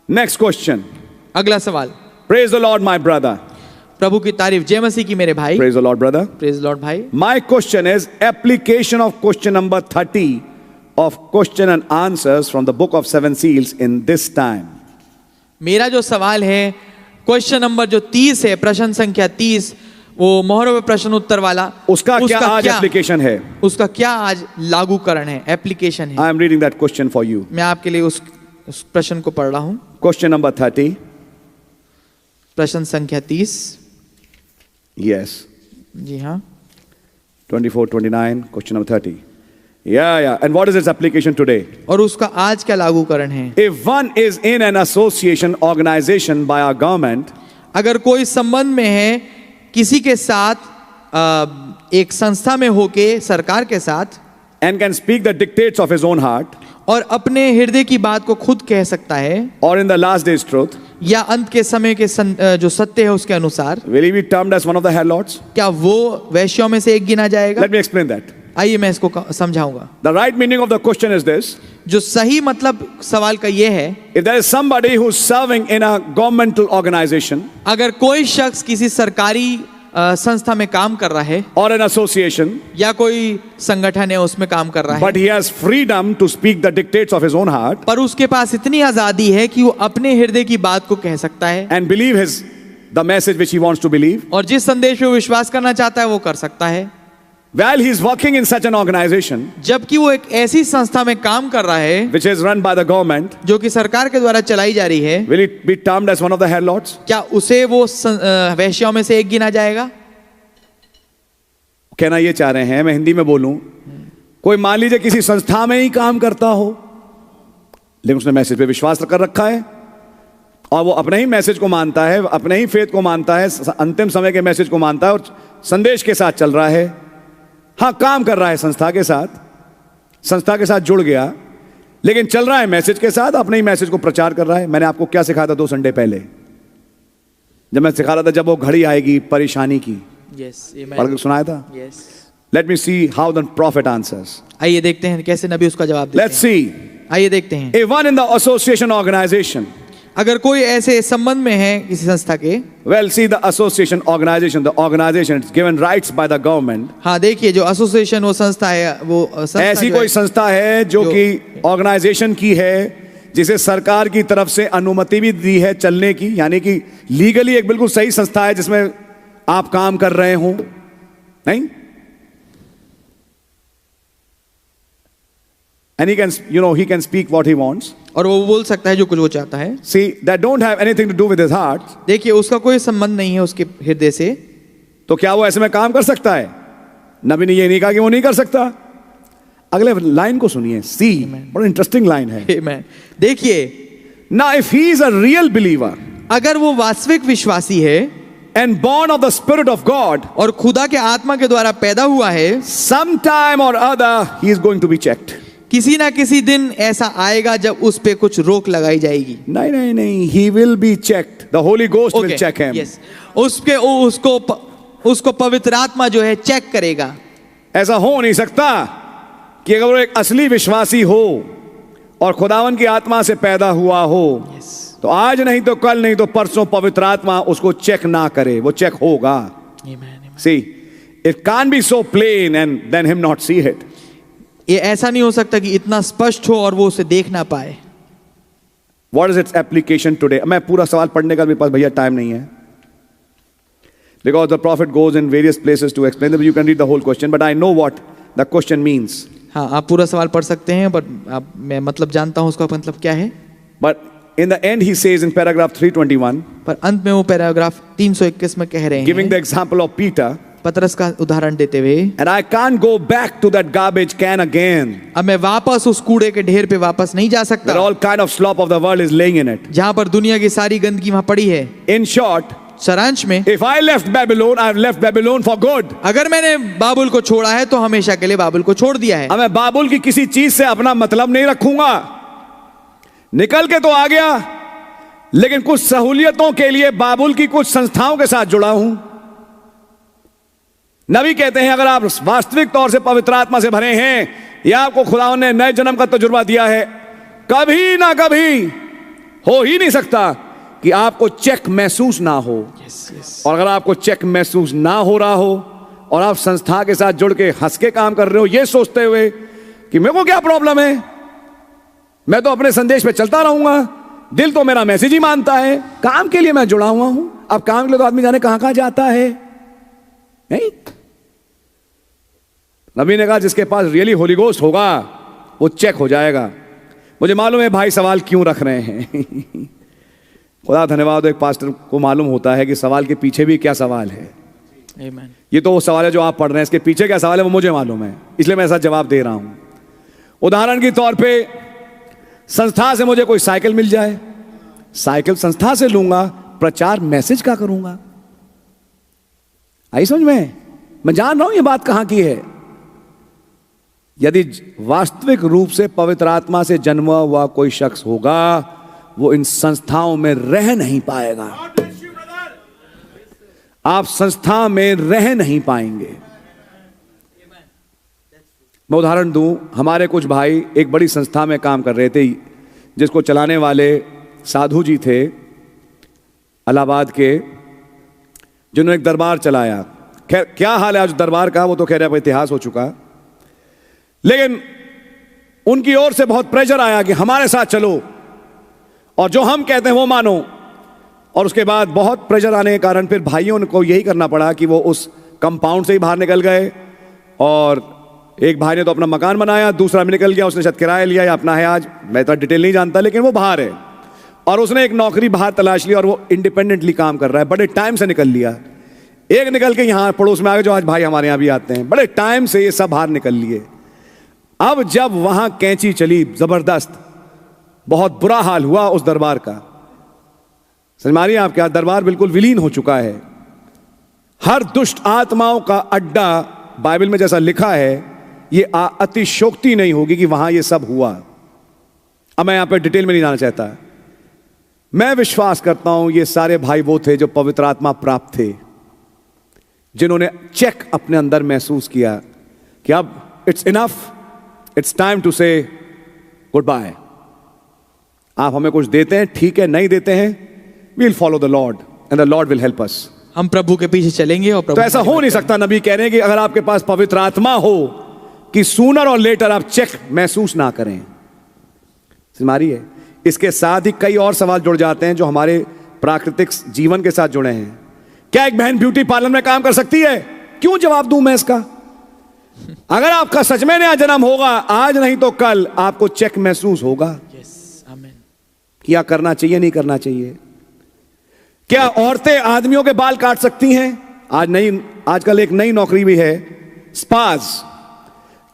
Next question. अगला सवाल। Praise the Lord, my brother. प्रभु की तारीफ। जय मसीह की मेरे भाई। Praise the Lord, brother. Praise Lord भाई। My question is application of question number 30 of question and answers from the book of seven seals in this time. मेरा जो सवाल है क्वेश्चन नंबर जो 30 है, प्रश्न संख्या 30, वो मोहरों पे प्रश्न उत्तर वाला, उसका क्या आज एप्लीकेशन है? उसका क्या आज लागूकरण है, एप्लीकेशन है? I am reading that question for you. मैं आपके लिए उस प्रश्न को पढ़ रहा हूं। Question number 30. प्रश्न संख्या 30। Yes. जी हाँ। 24, 29, question number 30. Yeah. And what is its application today? और उसका आज क्या लागूकरण है? If one is in an association, organization by our government, अगर कोई संबंध में है किसी के साथ, एक संस्था में होके सरकार के साथ, and can speak the dictates of his own heart, और अपने हृदय की बात को खुद कह सकता है, or in the last days truth, या अंत के समय के जो सत्य है उसके अनुसार, will he be termed as one of the harlots? क्या वो वैश्यों में से एक गिना जाएगा? Let me explain that. आइए मैं इसको समझाऊंगा। The right meaning of the question is this. जो सही मतलब सवाल का ये है, If there is somebody who is serving in a governmental organization, अगर कोई शख्स किसी सरकारी संस्था में काम कर रहा है, or an association, या कोई संगठन है उसमें काम कर रहा but है, he has freedom to speak the dictates of his own heart पर उसके पास इतनी आजादी है कि वो अपने हृदय की बात को कह सकता है, and believe the message which he wants to believe, और जिस संदेश पे वो विश्वास करना चाहता है वो कर सकता है, while he is working in such an organization जबकि वो एक ऐसी संस्था में काम कर रहा है which is run by the government, जो कि सरकार के द्वारा चलाई जा रही है, will it be termed as one of the harlots? क्या उसे वो वैश्यों में से एक गिना जाएगा? कहना ये चाह रहे हैं, मैं हिंदी में बोलूं, कोई मान लीजिए किसी संस्था में ही काम करता हो, लेकिन उसने मैसेज पे विश्वास कर रखा है और वो अपने ही मैसेज को मानता है, अपने ही फेथ को मानता है, अंतिम समय के मैसेज को मानता है और संदेश के साथ चल रहा है। हाँ, काम कर रहा है संस्था के साथ जुड़ गया, लेकिन चल रहा है मैसेज के साथ, अपने ही मैसेज को प्रचार कर रहा है। मैंने आपको क्या सिखाया था 2 संडे पहले, जब मैं सिखा रहा था जब वो घड़ी आएगी परेशानी की, पढ़ के सुनाया था। Let me see how the prophet answers. आइए देखते हैं कैसे नबी उसका जवाब देते हैं। Let's see. आइए देखते हैं। If one in the association organization, अगर कोई ऐसे संबंध में है किसी संस्था के, well, see the association organization, the organization is given rights by the government. हाँ देखिए, जो एसोसिएशन वो संस्था है, वो संस्था ऐसी कोई संस्था है जो कि ऑर्गेनाइजेशन की है, जिसे सरकार की तरफ से अनुमति भी दी है चलने की, यानी कि लीगली एक बिल्कुल सही संस्था है जिसमें आप काम कर रहे हो, नहीं? And he can speak what he wants. और वो बोल सकता है जो कुछ वो चाहता है। See, that don't have anything to do with his heart. देखिए, उसका कोई संबंध नहीं है उसके हृदय से, तो क्या वो ऐसे में काम कर सकता है? नबी ने ये नहीं कहा कि वो नहीं कर सकता। अगले लाइन को सुनिए, सी, बड़ा इंटरेस्टिंग लाइन है। Amen. देखिए, Now if he is a real believer, अगर वो वास्तविक विश्वासी है and born of the Spirit of God, और खुदा के आत्मा के द्वारा पैदा हुआ है, sometime or other he is going to be checked. किसी ना किसी दिन ऐसा आएगा जब उस पे कुछ रोक लगाई जाएगी। नहीं, he will be checked. The Holy Ghost will check him. Yes. उसको पवित्र आत्मा जो है चेक करेगा। ऐसा हो नहीं सकता कि अगर वो एक असली विश्वासी हो और खुदावन की आत्मा से पैदा हुआ हो, तो आज नहीं तो कल नहीं तो परसों पवित्र आत्मा उसको चेक ना करे, वो चेक होगा। See, it can't be so plain and then him not see it. ये ऐसा नहीं हो सकता कि इतना स्पष्ट हो और वो उसे देख ना पाए। What is its application today? मैं पूरा सवाल पढ़ने का मेरे पास भैया टाइम नहीं है, because the prophet goes in various places to explain them. You can read the whole question, but I know what the question means. हाँ, आप पूरा सवाल पढ़ सकते हैं, पर मैं मतलब जानता हूँ उसका मतलब क्या है। But in the end he says in paragraph 321, पर अंत में वो पैराग्राफ 321 में कह रहे हैं, giving the example of Peter, पतरस का उदाहरण देते हुए, and I can't go back to that garbage can again. अब मैं वापस उस कूड़े के ढेर पे वापस नहीं जा सकता, That all kind of slop of the world is laying in it. जहाँ पर दुनिया की सारी गंदगी वहाँ पड़ी है। In short, सारांश में, if I left Babylon, I've left Babylon for good. अगर मैंने बाबुल को छोड़ा है तो हमेशा के लिए बाबुल को छोड़ दिया है। अब मैं बाबुल की किसी चीज से अपना मतलब नहीं रखूंगा, निकल के तो आ गया, लेकिन कुछ सहूलियतों के लिए बाबुल की कुछ संस्थाओं के साथ जुड़ा हूं। नबी कहते हैं अगर आप वास्तविक तौर से पवित्र आत्मा से भरे हैं या आपको खुदा ने नए जन्म का तजुर्बा दिया है, कभी ना कभी हो ही नहीं सकता कि आपको चेक महसूस ना हो। और अगर आपको चेक महसूस ना हो रहा हो और आप संस्था के साथ जुड़ के हंस के काम कर रहे हो, ये सोचते हुए कि मेरे को क्या प्रॉब्लम है, मैं तो अपने संदेश पे चलता रहूंगा, दिल तो मेरा मैसेज ही मानता है, काम के लिए मैं जुड़ा हुआ हूं। अब काम के लिए तो आदमी जाने कहां कहां जाता है, नहीं? नबी ने कहा जिसके पास रियली होली गोस्ट होगा वो चेक हो जाएगा। मुझे मालूम है भाई सवाल क्यों रख रहे हैं खुदा धन्यवाद, एक पास्टर को मालूम होता है कि सवाल के पीछे भी क्या सवाल है। Amen. ये तो वो सवाल है जो आप पढ़ रहे हैं, इसके पीछे क्या सवाल है वो मुझे मालूम है, इसलिए मैं ऐसा जवाब दे रहा हूं। उदाहरण के तौर पे संस्था से मुझे कोई साइकिल मिल जाए, साइकिल संस्था से लूंगा, प्रचार मैसेज का करूंगा। आई समझ में? मैं जान रहा हूं ये बात कहां की है। यदि वास्तविक रूप से पवित्र आत्मा से जन्मा हुआ कोई शख्स होगा वो इन संस्थाओं में रह नहीं पाएगा। आप संस्था में रह नहीं पाएंगे। मैं उदाहरण दूं, हमारे कुछ भाई एक बड़ी संस्था में काम कर रहे थे जिसको चलाने वाले साधु जी थे इलाहाबाद के, जिन्होंने एक दरबार चलाया। खैर क्या हाल है आज दरबार का वो तो खैर अब इतिहास हो चुका, लेकिन उनकी ओर से बहुत प्रेशर आया कि हमारे साथ चलो और जो हम कहते हैं वो मानो। और उसके बाद बहुत प्रेशर आने के कारण फिर भाइयों को यही करना पड़ा कि वो उस कंपाउंड से ही बाहर निकल गए। और एक भाई ने तो अपना मकान बनाया, दूसरा भी निकल गया, उसने शायद किराया लिया या अपना है, आज मैं इतना डिटेल नहीं जानता, लेकिन वो बाहर है। और उसने एक नौकरी बाहर तलाश ली और वो इंडिपेंडेंटली काम कर रहा है, बड़े टाइम से निकल लिया। एक निकल के यहाँ पड़ोस में आ गए जो आज भाई हमारे यहाँ भी आते हैं, बड़े टाइम से ये सब बाहर निकल लिए। अब जब वहां कैंची चली जबरदस्त, बहुत बुरा हाल हुआ उस दरबार का। समझ मारिए आप, क्या दरबार बिल्कुल विलीन हो चुका है। हर दुष्ट आत्माओं का अड्डा बाइबल में जैसा लिखा है, ये अतिशोक्ति नहीं होगी कि वहां ये सब हुआ। अब मैं यहां पे डिटेल में नहीं जाना चाहता। मैं विश्वास करता हूं ये सारे भाई वो थे जो पवित्र आत्मा प्राप्त थे, जिन्होंने चेक अपने अंदर महसूस किया कि अब it's enough, it's time to say goodbye. आप हमें कुछ देते हैं ठीक है, नहीं देते हैं, we will follow the lord and the lord will help us. हम प्रभु के पीछे चलेंगे और प्रभु तो ऐसा हो नहीं सकता। नबी कह रहे हैं कि अगर आपके पास पवित्र आत्मा हो कि सूनर और लेटर आप चेक महसूस ना करें। हमारी है इसके साथ ही कई और सवाल जुड़ जाते हैं जो हमारे प्राकृतिक जीवन के साथ जुड़े हैं। क्या एक बहन ब्यूटी पार्लर में काम कर सकती है? क्यों जवाब दूं मैं इसका? अगर आपका सच में नया जन्म होगा, आज नहीं तो कल आपको चेक महसूस होगा। आमीन। क्या करना चाहिए, नहीं करना चाहिए? क्या औरतें आदमियों के बाल काट सकती हैं? आजकल एक नई नौकरी भी है, स्पाज।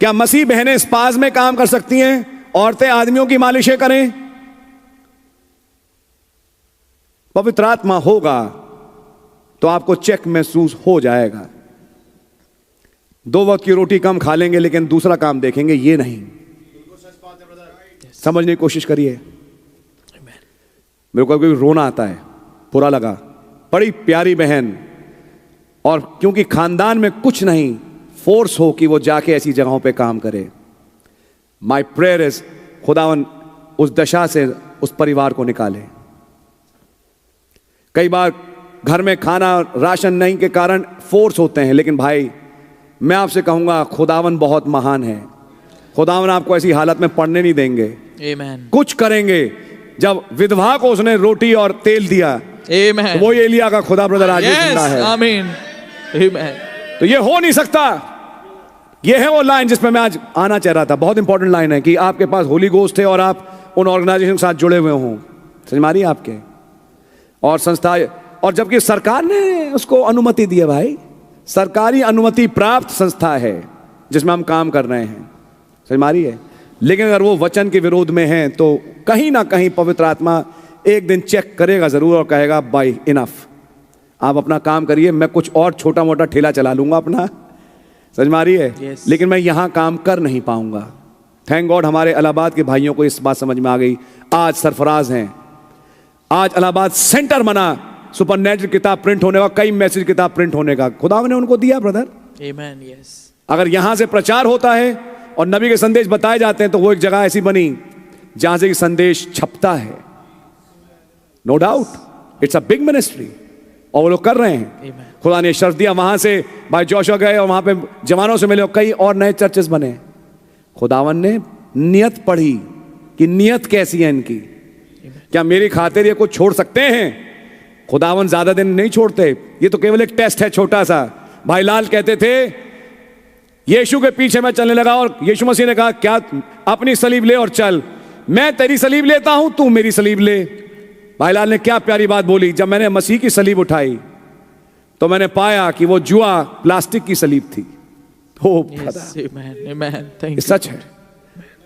क्या मसीह बहनें स्पाज में काम कर सकती हैं? औरतें आदमियों की मालिशें करें? पवित्र आत्मा होगा तो आपको चेक महसूस हो जाएगा। 2 वक्त की रोटी कम खा लेंगे लेकिन दूसरा काम देखेंगे, ये नहीं। समझने की कोशिश करिए। मेरे को कभी रोना आता है, बुरा लगा, बड़ी प्यारी बहन, और क्योंकि खानदान में कुछ नहीं फोर्स हो कि वो जाके ऐसी जगहों पे काम करे। माई प्रेयर इज खुदावन उस दशा से उस परिवार को निकाले। कई बार घर में खाना राशन नहीं के कारण फोर्स होते हैं, लेकिन भाई मैं आपसे कहूंगा खुदावन बहुत महान है। खुदावन आपको ऐसी हालत में पड़ने नहीं देंगे। आमीन। कुछ करेंगे। जब विधवा को उसने रोटी और तेल दिया, आमीन, तो वो एलिया का खुदा ब्रदर आज भी जिंदा है। आमीन। आमीन। तो ये हो नहीं सकता। ये है वो लाइन जिसमें मैं आज आना चाह रहा था। बहुत इंपॉर्टेंट लाइन है कि आपके पास होली गोस्ट है और आप उन ऑर्गेनाइजेशन के साथ जुड़े हुए हों। समझ मारिए आपके और संस्था, और जबकि सरकार ने उसको अनुमति दी है। भाई सरकारी अनुमति प्राप्त संस्था है जिसमें हम काम कर रहे हैं। समझ मारिए। लेकिन अगर वो वचन के विरोध में है तो कहीं ना कहीं पवित्र आत्मा एक दिन चेक करेगा जरूर और कहेगा भाई इनफ, आप अपना काम करिए, मैं कुछ और छोटा मोटा ठेला चला लूंगा अपना। समझ मारी है। Yes. लेकिन मैं यहां काम कर नहीं पाऊंगा। थैंक गॉड हमारे इलाहाबाद के भाइयों को इस बात समझ में आ गई। आज सरफराज हैं, आज इलाहाबाद सेंटर बना सुपरनैचुरल किताब प्रिंट होने का, कई मैसेज किताब प्रिंट होने का खुदा ने उनको दिया ब्रदर। आमीन। यस। अगर यहां से प्रचार होता है और नबी के संदेश बताए जाते हैं तो वो एक जगह ऐसी बनी जहां से संदेश छपता है। No doubt it's a big ministry, और वो लोग कर रहे हैं। Amen. खुदा ने शर्फ दिया, वहां से भाई जोशुआ गए और वहां पे जवानों से मिले और कई और नए चर्चेस बने। खुदावन ने नियत पढ़ी कि नियत कैसी है इनकी, क्या मेरी खातिर ये कुछ छोड़ सकते हैं? खुदावन ज्यादा दिन नहीं छोड़ते, ये तो केवल एक टेस्ट है छोटा सा। भाई लाल कहते थे यीशु के पीछे मैं चलने लगा और यीशु मसीह ने कहा क्या अपनी सलीब ले और चल। मैं तेरी सलीब लेता हूं, तू मेरी सलीब ले। भाई लाल ने क्या प्यारी बात बोली, जब मैंने मसीह की सलीब उठाई तो मैंने पाया कि वो जुआ प्लास्टिक की सलीब थी। हो Yes, amen, amen. Thank you. सच है।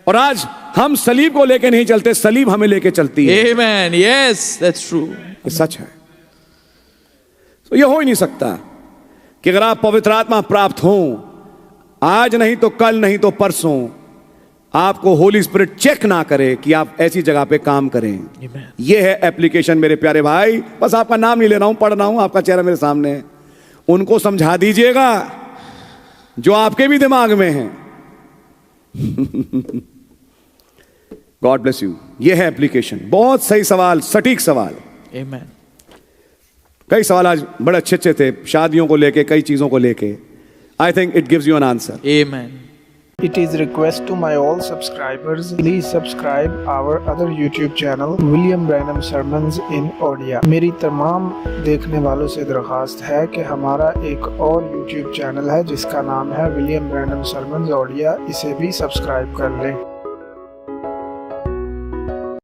और आज हम सलीब को लेके नहीं चलते, सलीब हमें लेके चलती है। Amen. Yes, that's true. ये सच है। तो ये हो ही नहीं सकता कि अगर आप पवित्र आत्मा प्राप्त हो, आज नहीं तो कल, नहीं तो परसों, आपको होली स्पिरिट चेक ना करे कि आप ऐसी जगह पे काम करें। Amen. ये है एप्लीकेशन मेरे प्यारे भाई। बस आपका नाम नहीं ले रहा हूं, पढ़ रहा हूं, आपका चेहरा मेरे सामने है। उनको समझा दीजिएगा जो आपके भी दिमाग में है। God bless you. ये है एप्लीकेशन। बहुत सही सवाल, सटीक सवाल। Amen. कई सवाल आज बड़े अच्छे अच्छे थे, शादियों को लेके, कई चीजों को लेके। I think it gives you an answer. Amen. It is request to my all subscribers, please subscribe our other YouTube channel William Branham Sermons in Odia। मेरी तमाम देखने वालों से दरख्वास्त है कि हमारा एक और YouTube चैनल है जिसका नाम है William Branham Sermons Odia, इसे भी सब्सक्राइब कर लें।